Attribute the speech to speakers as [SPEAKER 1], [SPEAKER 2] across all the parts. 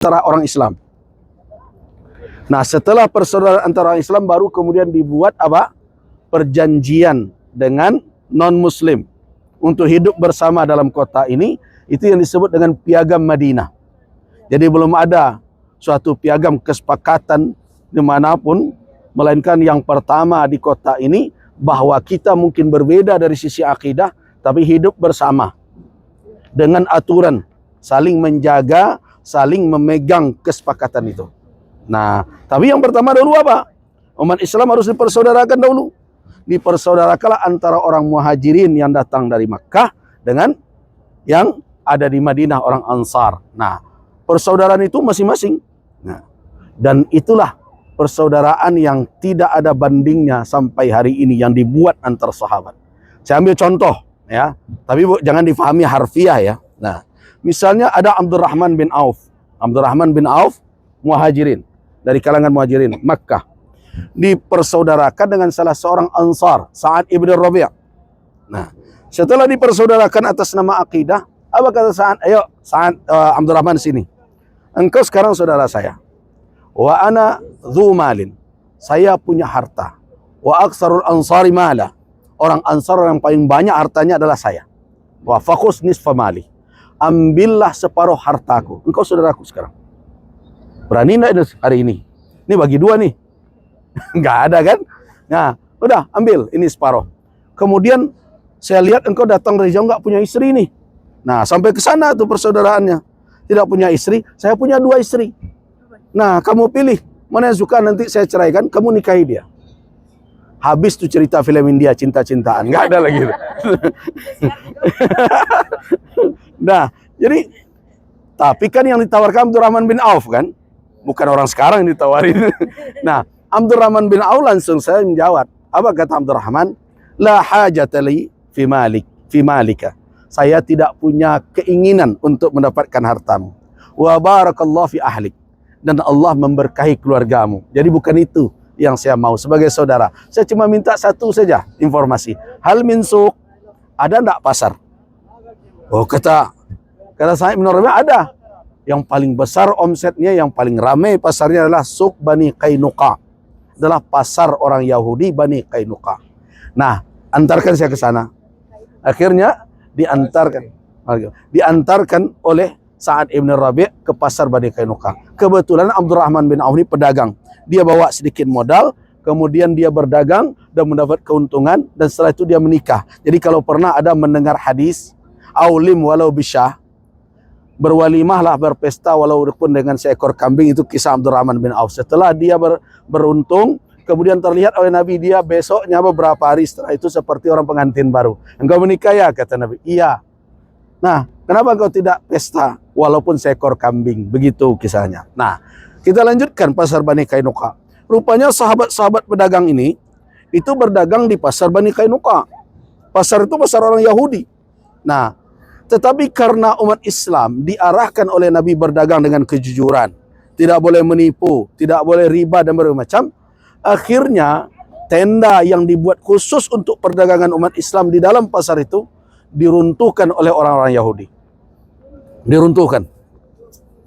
[SPEAKER 1] antara orang Islam. Nah, setelah persaudaraan antara orang Islam baru kemudian dibuat apa? Perjanjian dengan non-muslim untuk hidup bersama dalam kota ini. Itu yang disebut dengan Piagam Madinah. Jadi belum ada suatu piagam kesepakatan dimanapun, melainkan yang pertama di kota ini, bahwa kita mungkin berbeda dari sisi akidah, tapi hidup bersama dengan aturan saling menjaga, saling memegang kesepakatan itu. Nah, tapi yang pertama dahulu apa? Umat Islam harus dipersaudarakan dahulu. Dipersaudarakanlah antara orang muhajirin yang datang dari Makkah dengan yang ada di Madinah, orang Ansar. Nah, persaudaraan itu masing-masing. Nah, dan itulah persaudaraan yang tidak ada bandingnya sampai hari ini yang dibuat antar sahabat. Saya ambil contoh ya, tapi jangan difahami harfiah ya. Nah, misalnya ada Abdurrahman bin Auf. Abdurrahman bin Auf muhajirin, dari kalangan muhajirin Makkah, dipersaudarakan dengan salah seorang Ansar, Sa'ad ibn Rabi'. Nah, setelah dipersaudarakan atas nama akidah, apa kata Sa'ad? Ayo Sa'ad, Abdurrahman sini. Engkau sekarang saudara saya. Wa ana dzu malin. Saya punya harta. Wa aksarul ansari mala. Orang Ansar yang paling banyak hartanya adalah saya. Wa faqus nisfa mali. Ambillah separuh hartaku. Engkau saudaraku sekarang. Berani enggak hari ini? Ini bagi dua nih. Enggak ada kan? Nah, udah ambil ini separuh. Kemudian saya lihat engkau datang dari jauh enggak punya istri nih. Nah, sampai ke sana tuh persaudaraannya. Tidak punya istri, saya punya 2 istri. Nah, kamu pilih mana yang suka, nanti saya ceraikan, kamu nikahi dia. Habis tuh cerita film India cinta-cintaan, nggak ada lagi. Nah, jadi tapi kan yang ditawarkan Abdurrahman bin Auf kan, bukan orang sekarang yang ditawarin. Nah, Abdurrahman bin Auf langsung saya menjawab. Apa kata Abdurrahman? La hajata li fi malika. Saya tidak punya keinginan untuk mendapatkan hartamu. Wa barakallahu fi ahlik. Dan Allah memberkahi keluargamu. Jadi bukan itu yang saya mau sebagai saudara. Saya cuma minta satu saja informasi. Hal min suq, ada enggak pasar? Oh, kata saya Ibn Rabi' ada. Yang paling besar omsetnya, yang paling ramai pasarnya adalah Suq Bani Qainuqa. Adalah pasar orang Yahudi Bani Qainuqa. Nah, antarkan saya ke sana. Akhirnya diantarkan oleh Sa'ad ibn Rabi' ke pasar Bani Qainuqa. Kebetulan Abdurrahman bin Auf ini pedagang. Dia bawa sedikit modal, kemudian dia berdagang dan mendapat keuntungan, dan setelah itu dia menikah. Jadi kalau pernah ada mendengar hadis aulim walau bisyah, berwalimahlah, berpesta walaupun dengan seekor kambing, itu kisah Abdurrahman bin Auf. Setelah dia beruntung, kemudian terlihat oleh Nabi dia besoknya beberapa hari setelah itu seperti orang pengantin baru. Engkau menikah ya? Kata Nabi. Iya. Nah, kenapa engkau tidak pesta walaupun seekor kambing? Begitu kisahnya. Nah, kita lanjutkan pasar Bani Qainuqa. Rupanya sahabat-sahabat pedagang ini itu berdagang di pasar Bani Qainuqa. Pasar itu pasar orang Yahudi. Nah, tetapi karena umat Islam diarahkan oleh Nabi berdagang dengan kejujuran, tidak boleh menipu, tidak boleh riba dan berbagai macam, akhirnya tenda yang dibuat khusus untuk perdagangan umat Islam di dalam pasar itu diruntuhkan oleh orang-orang Yahudi. Diruntuhkan.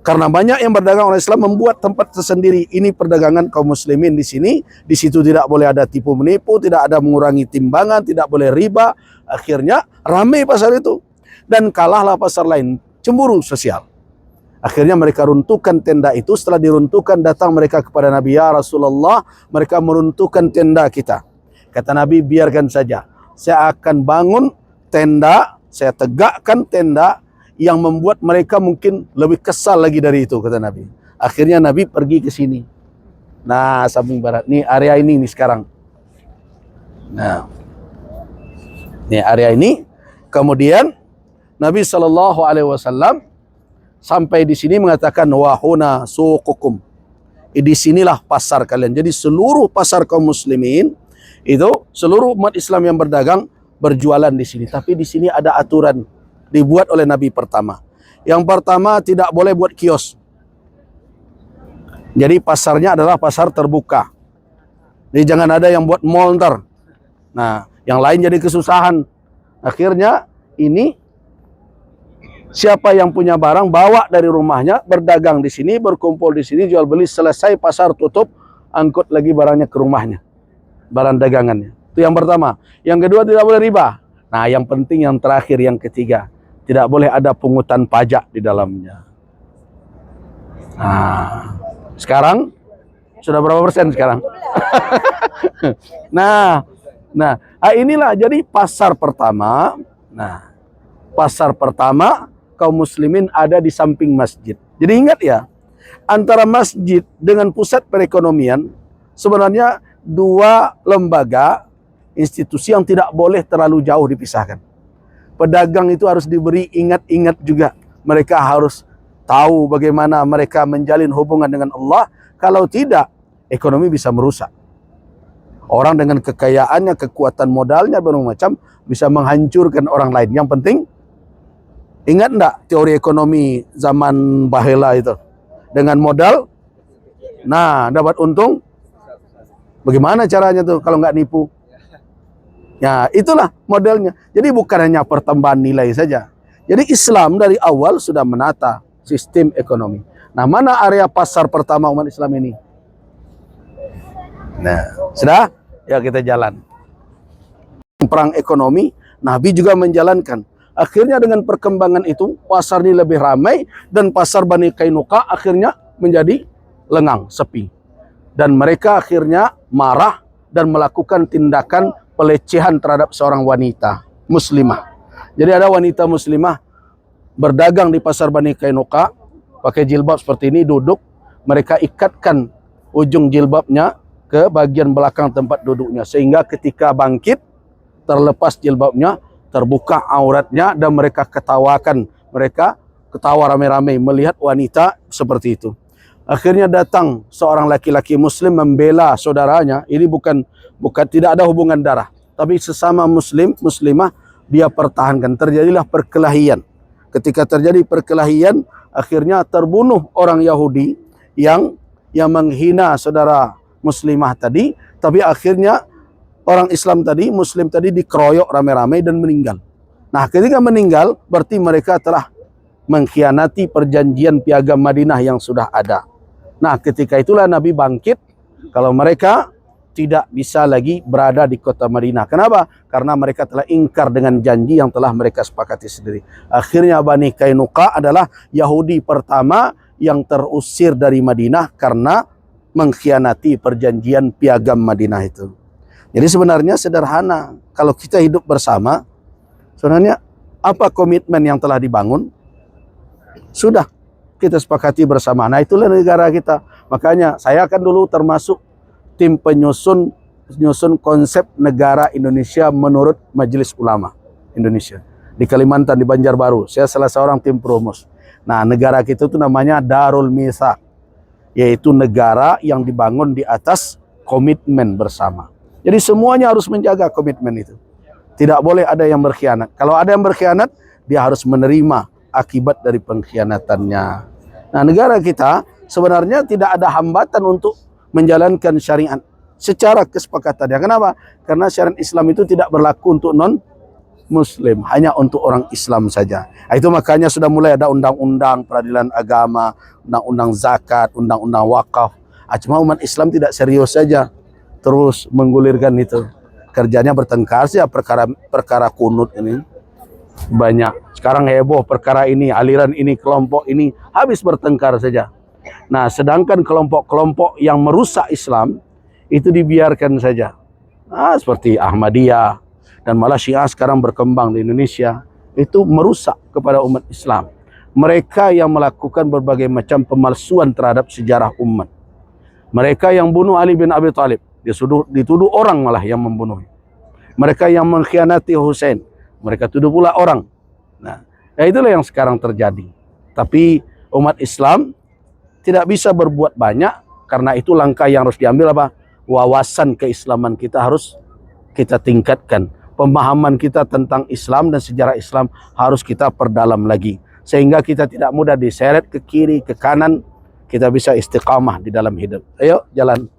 [SPEAKER 1] Karena banyak yang berdagang orang Islam membuat tempat tersendiri. Ini perdagangan kaum muslimin di sini. Di situ tidak boleh ada tipu menipu, tidak ada mengurangi timbangan, tidak boleh riba. Akhirnya ramai pasar itu. Dan kalahlah pasar lain. Cemburu sosial. Akhirnya mereka runtuhkan tenda itu. Setelah diruntuhkan, datang mereka kepada Nabi, ya Rasulullah, mereka meruntuhkan tenda kita. Kata Nabi, biarkan saja. Saya akan bangun tenda, saya tegakkan tenda yang membuat mereka mungkin lebih kesal lagi dari itu, kata Nabi. Akhirnya Nabi pergi ke sini. Nah, samping barat. Nih area ini nih sekarang. Nah, nih area ini. Kemudian Nabi SAW sampai di sini mengatakan, wahuna suqukum. Di sinilah pasar kalian. Jadi seluruh pasar kaum muslimin itu, seluruh umat Islam yang berdagang berjualan di sini. Tapi di sini ada aturan dibuat oleh Nabi pertama. Yang pertama, tidak boleh buat kios. Jadi pasarnya adalah pasar terbuka. Jadi jangan ada yang buat mall ntar. Nah, yang lain jadi kesusahan. Akhirnya ini Siapa yang punya barang, bawa dari rumahnya, berdagang di sini, berkumpul di sini, jual beli, selesai pasar tutup, angkut lagi barangnya ke rumahnya, barang dagangannya. Itu yang pertama. Yang kedua, tidak boleh riba. Nah, yang penting yang terakhir, yang ketiga, tidak boleh ada pungutan pajak di dalamnya. Nah, sekarang sudah berapa persen sekarang? Nah, inilah jadi pasar pertama. Nah, pasar pertama kaum muslimin ada di samping masjid. Jadi ingat ya, antara masjid dengan pusat perekonomian sebenarnya dua lembaga institusi yang tidak boleh terlalu jauh dipisahkan. Pedagang itu harus diberi ingat-ingat juga. Mereka harus tahu bagaimana mereka menjalin hubungan dengan Allah. Kalau tidak, ekonomi bisa merusak. Orang dengan kekayaannya, kekuatan modalnya, berbagai macam, bisa menghancurkan orang lain. Yang penting, ingat enggak teori ekonomi zaman Bahela itu? Dengan modal, nah dapat untung. Bagaimana caranya tuh kalau nggak nipu? Ya, itulah modelnya. Jadi bukan hanya pertambahan nilai saja. Jadi Islam dari awal sudah menata sistem ekonomi. Nah, mana area pasar pertama umat Islam ini? Nah, sudah? Ya, kita jalan. Perang ekonomi, Nabi juga menjalankan. Akhirnya dengan perkembangan itu, pasar ini lebih ramai, dan pasar Bani Qainuqa akhirnya menjadi lengang, sepi. Dan mereka akhirnya marah dan melakukan tindakan pelecehan terhadap seorang wanita muslimah. Jadi ada wanita muslimah berdagang di pasar Bani Qainuqa, pakai jilbab seperti ini, duduk. Mereka ikatkan ujung jilbabnya ke bagian belakang tempat duduknya, sehingga ketika bangkit, terlepas jilbabnya, terbuka auratnya, dan mereka ketawakan. Mereka ketawa rame-rame melihat wanita seperti itu. Akhirnya datang seorang laki-laki muslim membela saudaranya. Ini bukan tidak ada hubungan darah, tapi sesama muslim, muslimah, dia pertahankan. Terjadilah perkelahian. Ketika terjadi perkelahian, akhirnya terbunuh orang Yahudi yang menghina saudara muslimah tadi, tapi akhirnya orang Islam tadi, muslim tadi dikeroyok rame-rame dan meninggal. Nah, ketika meninggal, berarti mereka telah mengkhianati perjanjian piagam Madinah yang sudah ada. Nah, ketika itulah Nabi bangkit, kalau mereka tidak bisa lagi berada di kota Madinah. Kenapa? Karena mereka telah ingkar dengan janji yang telah mereka sepakati sendiri. Akhirnya Bani Qainuqa adalah Yahudi pertama yang terusir dari Madinah karena mengkhianati perjanjian piagam Madinah itu. Jadi sebenarnya sederhana. Kalau kita hidup bersama, sebenarnya apa komitmen yang telah dibangun? Sudah kita sepakati bersama. Nah, itulah negara kita. Makanya saya kan dulu termasuk tim penyusun konsep negara Indonesia menurut Majelis Ulama Indonesia di Kalimantan, di Banjarbaru. Saya salah seorang tim perumus. Nah, negara kita itu namanya Darul Mitsaq, yaitu negara yang dibangun di atas komitmen bersama. Jadi semuanya harus menjaga komitmen itu. Tidak boleh ada yang berkhianat. Kalau ada yang berkhianat, dia harus menerima akibat dari pengkhianatannya. Nah, negara kita sebenarnya tidak ada hambatan untuk menjalankan syariat secara kesepakatannya. Kenapa? Karena syariat Islam itu tidak berlaku untuk non-Muslim, hanya untuk orang Islam saja. Nah, itu makanya sudah mulai ada undang-undang peradilan agama, undang-undang zakat, undang-undang wakaf. Cuma umat Islam tidak serius saja, terus menggulirkan itu. Kerjanya bertengkar sih, perkara kunut ini banyak. Sekarang heboh perkara ini, aliran ini, kelompok ini, habis bertengkar saja. Nah, sedangkan kelompok-kelompok yang merusak Islam itu dibiarkan saja. Nah, seperti Ahmadiyah dan malah Syiah sekarang berkembang di Indonesia, itu merusak kepada umat Islam. Mereka yang melakukan berbagai macam pemalsuan terhadap sejarah umat. Mereka yang bunuh Ali bin Abi Thalib, dituduh orang malah yang membunuh. Mereka yang mengkhianati Hussein, mereka tuduh pula orang. Nah, itulah yang sekarang terjadi. Tapi umat Islam tidak bisa berbuat banyak, karena itu langkah yang harus diambil apa? Wawasan keislaman kita harus kita tingkatkan. Pemahaman kita tentang Islam dan sejarah Islam harus kita perdalam lagi. Sehingga kita tidak mudah diseret ke kiri, ke kanan. Kita bisa istiqamah di dalam hidup. Ayo, jalan.